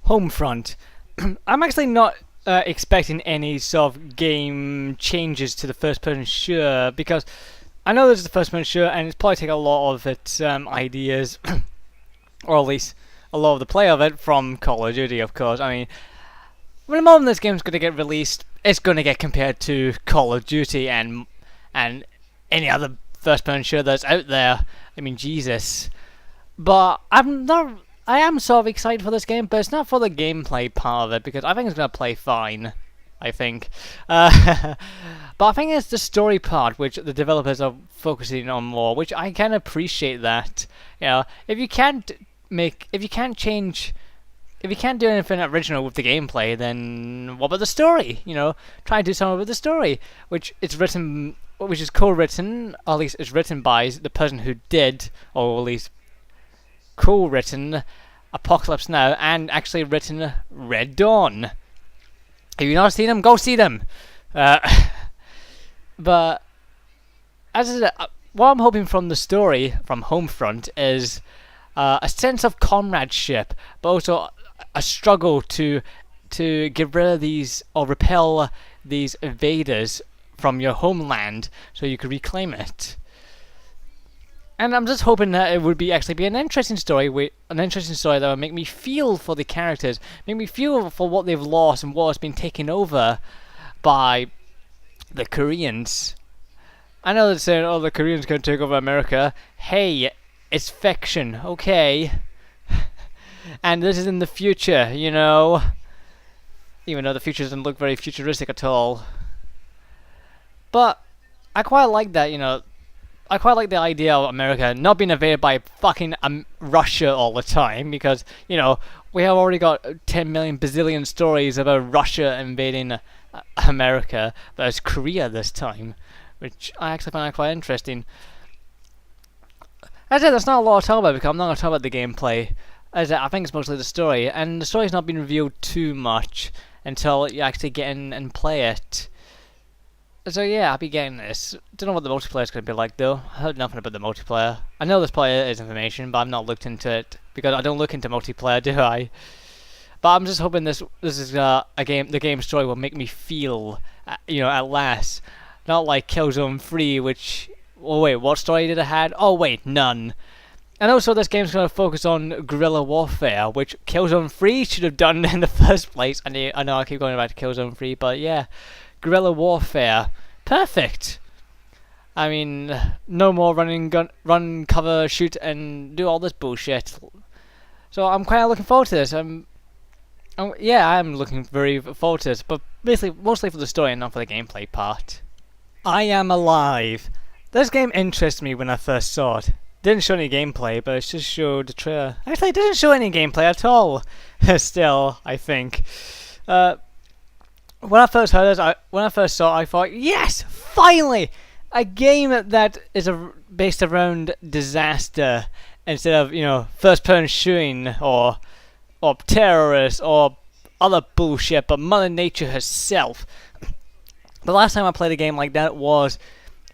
Homefront. I'm actually not expecting any sort of game changes to the first-person shooter because I know this is the first-person shooter and it's probably take a lot of its ideas, or at least a lot of the play of it from Call of Duty, of course. I mean, when the moment this game's going to get released, it's going to get compared to Call of Duty and any other first-person shooter that's out there. I mean, Jesus. But I am sort of excited for this game, but it's not for the gameplay part of it because I think it's gonna play fine. I think, but I think it's the story part which the developers are focusing on more, which I can appreciate that. You know, if you can't change, if you can't do anything original with the gameplay, then what about the story? You know, try and do something with the story, which is co-written, or at least it's written by the person who did, or at least co-written Apocalypse Now and actually written Red Dawn. If you've not seen them, go see them. But as I said, what I'm hoping from the story from Homefront is a sense of comradeship, but also a struggle to get rid of these or repel these invaders from your homeland so you could reclaim it. And I'm just hoping that it would actually be an interesting story that would make me feel for the characters, make me feel for what they've lost and what has been taken over by the Koreans. I know they're saying, oh, the Koreans can take over America. Hey, it's fiction, okay? And this is in the future, you know? Even though the future doesn't look very futuristic at all. But I quite like that, you know. I quite like the idea of America not being invaded by fucking Russia all the time because, you know, we have already got 10 million bazillion stories about Russia invading America, but it's Korea this time, which I actually find quite interesting. As I said, there's not a lot to talk about because I'm not going to talk about the gameplay. As I said, I think it's mostly the story, and the story's not been revealed too much until you actually get in and play it. So yeah, I'll be getting this. Don't know what the multiplayer's going to be like though. I heard nothing about the multiplayer. I know this probably is information, but I've not looked into it because I don't look into multiplayer, do I? But I'm just hoping this is a game. The game story will make me feel, you know, at last, not like Killzone 3, which. Oh wait, what story did it had? Oh wait, none. And also, this game's going to focus on guerrilla warfare, which Killzone 3 should have done in the first place. I know I keep going back to Killzone 3, but yeah. Guerrilla warfare. Perfect. I mean, no more run, cover, shoot, and do all this bullshit. So I'm quite looking forward to this. I'm looking very forward to this, but basically, mostly for the story and not for the gameplay part. I am alive. This game interests me when I first saw it. Didn't show any gameplay, but it just showed the trailer. Actually, it didn't show any gameplay at all. Still, I think. When I first heard it, when I first saw it, I thought, yes, finally, a game that is based around disaster instead of, you know, first-person shooting or terrorists or other bullshit, but Mother Nature herself. The last time I played a game like that was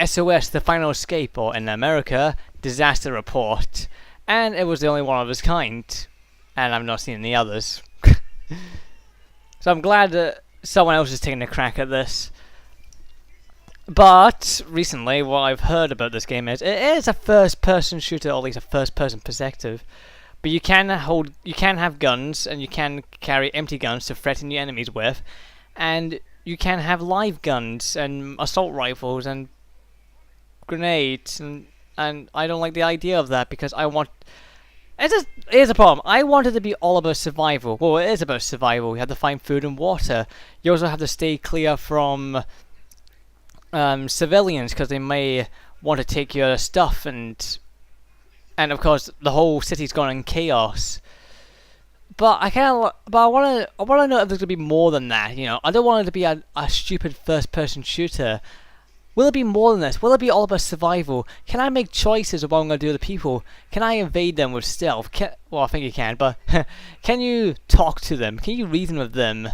SOS: The Final Escape, or in America, Disaster Report, and it was the only one of its kind, and I've not seen any others. So I'm glad that someone else is taking a crack at this. But recently, what I've heard about this game is it is a first-person shooter, or at least a first-person perspective. But you can have guns, and you can carry empty guns to threaten your enemies with, and you can have live guns and assault rifles and grenades, and I don't like the idea of that because I want. Here's a problem. I want it to be all about survival. Well, it is about survival. You have to find food and water. You also have to stay clear from civilians because they may want to take your stuff, and of course the whole city's gone in chaos. But I want to know if there's gonna be more than that. You know, I don't want it to be a stupid first-person shooter. Will it be more than this? Will it be all about survival? Can I make choices of what I'm going to do to the people? Can I invade them with stealth? Well, I think you can, but can you talk to them? Can you reason with them?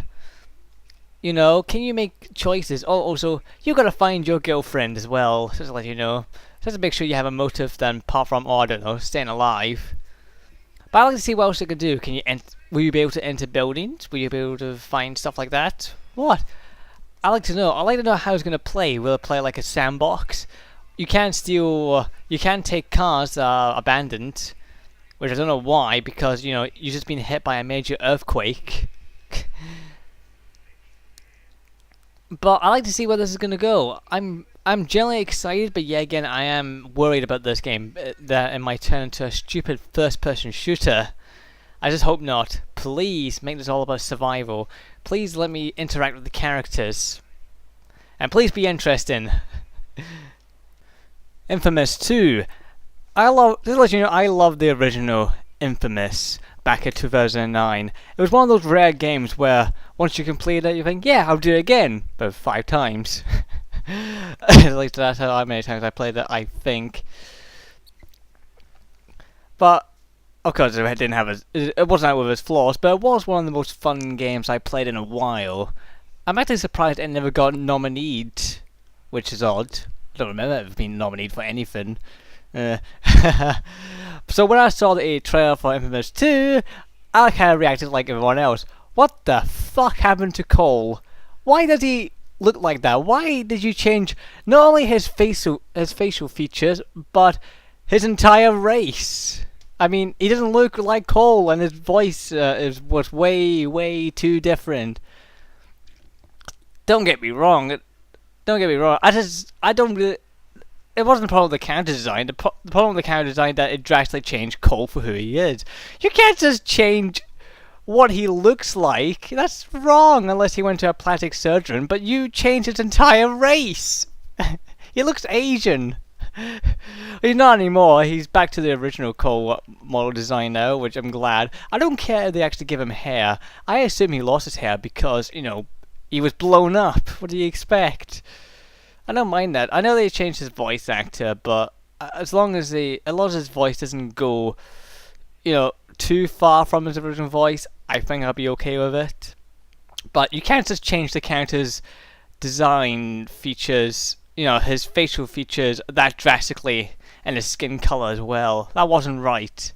You know, can you make choices? Oh, also, you got to find your girlfriend as well, just to let you know. Just to make sure you have a motive then, apart from, oh, I don't know, staying alive. But I like to see what else it can do. Will you be able to enter buildings? Will you be able to find stuff like that? What? I like to know. I like to know how it's gonna play. Will it play like a sandbox? You can't steal. You can't take cars that are abandoned, which I don't know why. Because you know you've just been hit by a major earthquake. But I like to see where this is gonna go. I'm generally excited, but yeah, again, I am worried about this game that it might turn into a stupid first-person shooter. I just hope not. Please make this all about survival. Please let me interact with the characters, and please be interesting. Infamous 2. Just to let you know, I love the original Infamous back in 2009. It was one of those rare games where once you complete it, you think, yeah, I'll do it again, but 5 times. At least that's how many times I played it, I think. But of course, it wasn't out with its flaws, but it was one of the most fun games I played in a while. I'm actually surprised it never got nominated, which is odd. I don't remember it being nominated for anything. So when I saw the trailer for Infamous 2, I kind of reacted like everyone else. What the fuck happened to Cole? Why does he look like that? Why did you change not only his facial features, but his entire race? I mean, he doesn't look like Cole, and his voice was way too different. Don't get me wrong. I don't really. It wasn't the problem with the character design. The problem with the character design that it drastically changed Cole for who he is. You can't just change what he looks like. That's wrong unless he went to a plastic surgeon. But you changed his entire race. He looks Asian. He's not anymore. He's back to the original Cole model design now, which I'm glad. I don't care if they actually give him hair. I assume he lost his hair because, you know, he was blown up. What do you expect? I don't mind that. I know they changed his voice actor, but as long as his voice doesn't go, you know, too far from his original voice, I think I'll be okay with it. But you can't just change the character's design features, you know, his facial features that drastically, and his skin color as well. That wasn't right.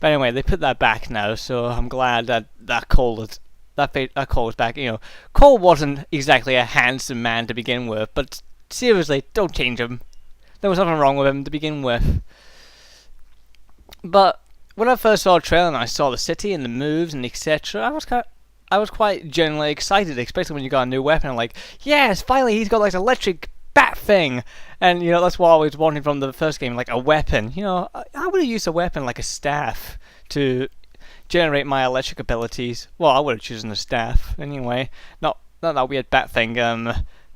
But anyway, they put that back now, so I'm glad that Cole is back. You know, Cole wasn't exactly a handsome man to begin with, but seriously, don't change him. There was nothing wrong with him to begin with. But when I first saw the trailer and I saw the city and the moves and etc., I was quite genuinely excited, especially when you got a new weapon. I'm like, yes, finally he's got like an electric bat thing, and you know that's what I was wanting from the first game, like a weapon. You know, I would have used a weapon like a staff to generate my electric abilities. Well, I would have chosen a staff anyway. Not that weird bat thing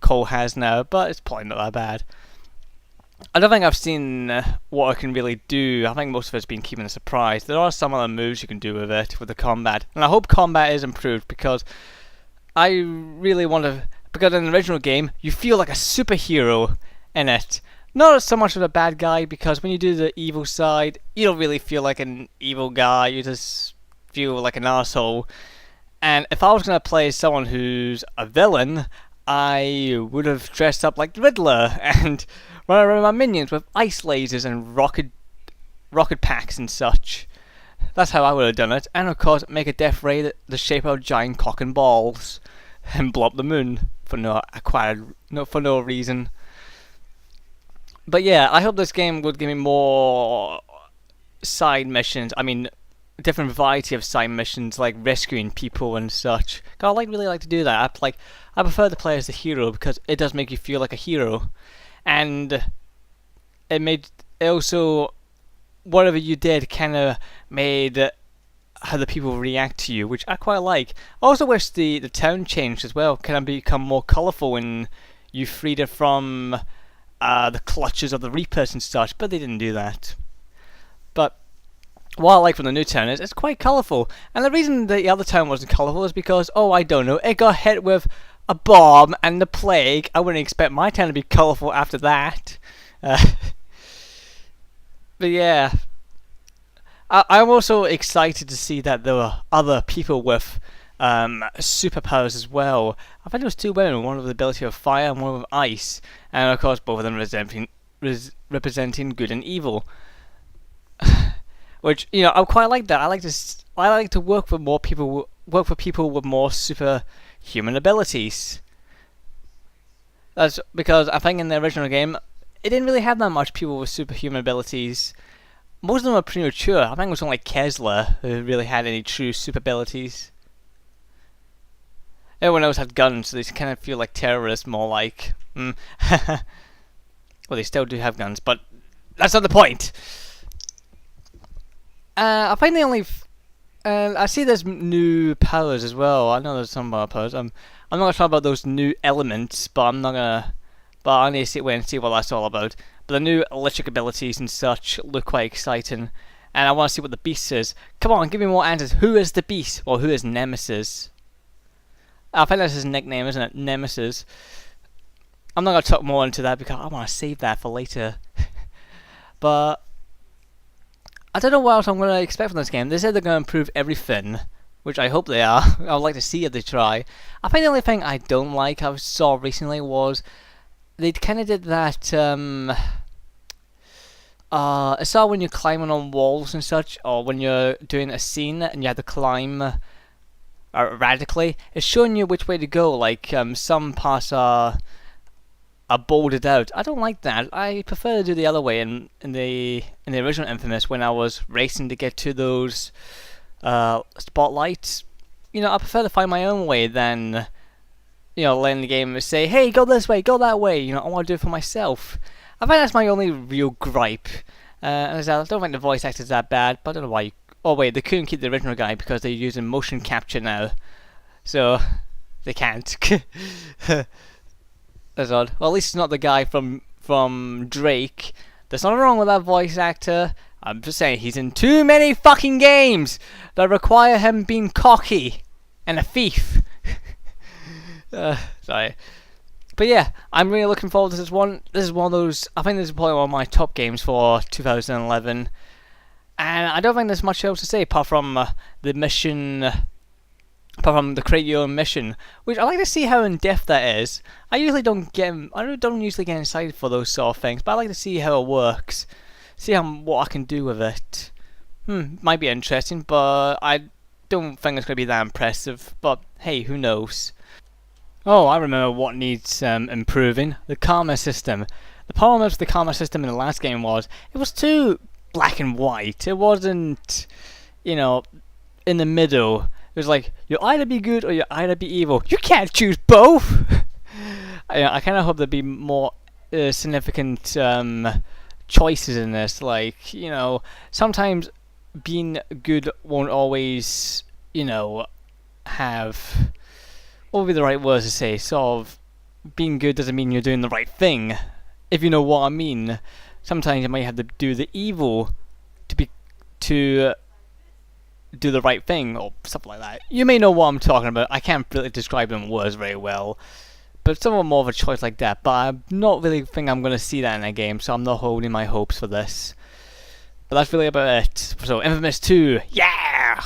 Cole has now, but it's probably not that bad. I don't think I've seen what I can really do. I think most of it's been keeping a surprise. There are some other moves you can do with it, with the combat, and I hope combat is improved because I really want to. Because in the original game, you feel like a superhero in it. Not so much of a bad guy, because when you do the evil side, you don't really feel like an evil guy. You just feel like an asshole. And if I was going to play someone who's a villain, I would have dressed up like the Riddler and run around my minions with ice lasers and rocket packs and such. That's how I would have done it. And of course, make a death ray the shape of a giant cock and balls and blow up the moon for no reason. But yeah, I hope this game would give me more side missions. I mean, a different variety of side missions like rescuing people and such. I really like to do that. I prefer to play as the hero because it does make you feel like a hero, and it also whatever you did kind of made how the people react to you, which I quite like. I also wish the town changed as well, kind of become more colourful when you freed it from the clutches of the Reapers and such, but they didn't do that. But what I like from the new town is it's quite colourful, and the reason the other town wasn't colourful is because, oh, I don't know, it got hit with a bomb and the plague. I wouldn't expect my town to be colourful after that. But yeah, I'm also excited to see that there were other people with superpowers as well. I think there was 2 women, one with the ability of fire and one with ice, and of course both of them representing good and evil. which I quite like that. I like to work for more people, work for people with more superhuman abilities. That's because I think in the original game, it didn't really have that much people with superhuman abilities. Most of them were premature. I think it was only Kessler who really had any true super abilities. Everyone else had guns, so they kind of feel like terrorists more like. Well, they still do have guns, but that's not the point. I find the only. I see there's new powers as well. I know there's some more powers. I'm not gonna talk about those new elements, but I'm not gonna. But I need to wait and see what that's all about. But the new electric abilities and such look quite exciting, and I want to see what the beast is. Come on, give me more answers. Who is the beast, or who is Nemesis? I think that's his nickname, isn't it? Nemesis. I'm not gonna talk more into that because I want to save that for later. But I don't know what else I'm going to expect from this game. They said they're going to improve everything, which I hope they are. I would like to see if they try. I think the only thing I don't like I saw recently was they kind of did that. I saw when you're climbing on walls and such, or when you're doing a scene and you have to climb radically. It's showing you which way to go. Like some parts are bolded out. I don't like that. I prefer to do the other way. In the original Infamous, when I was racing to get to those spotlights, I prefer to find my own way than letting the game say, "Hey, go this way, go that way." I want to do it for myself. I think that's my only real gripe. And I don't think the voice actor's that bad, but I don't know why. Oh wait, they couldn't keep the original guy because they're using motion capture now, so they can't. That's odd. Well, at least it's not the guy from Drake. There's nothing wrong with that voice actor. I'm just saying he's in too many fucking games that require him being cocky and a thief. Sorry. But yeah, I'm really looking forward to this one. This is one of those. I think this is probably one of my top games for 2011. And I don't think there's much else to say apart from the mission. Apart from the create your own mission, which I like to see how in depth that is. I don't usually get excited for those sort of things, but I like to see how it works, see what I can do with it. Might be interesting, but I don't think it's going to be that impressive. But hey, who knows? Oh, I remember what needs improving: the karma system. The problem with the karma system in the last game was it was too black and white. It wasn't, in the middle. It was like, you'll either be good or you'll either be evil. You can't choose both! I kind of hope there'd be more significant choices in this. Like, sometimes being good won't always, have... What would be the right words to say? Sort of, being good doesn't mean you're doing the right thing. If you know what I mean. Sometimes you might have to do the evil to do the right thing or something like that. You may know what I'm talking about. I can't really describe it in words very well, but somewhat more of a choice like that. But I not really think I'm going to see that in a game, so I'm not holding my hopes for this. But that's really about it. So Infamous 2, yeah!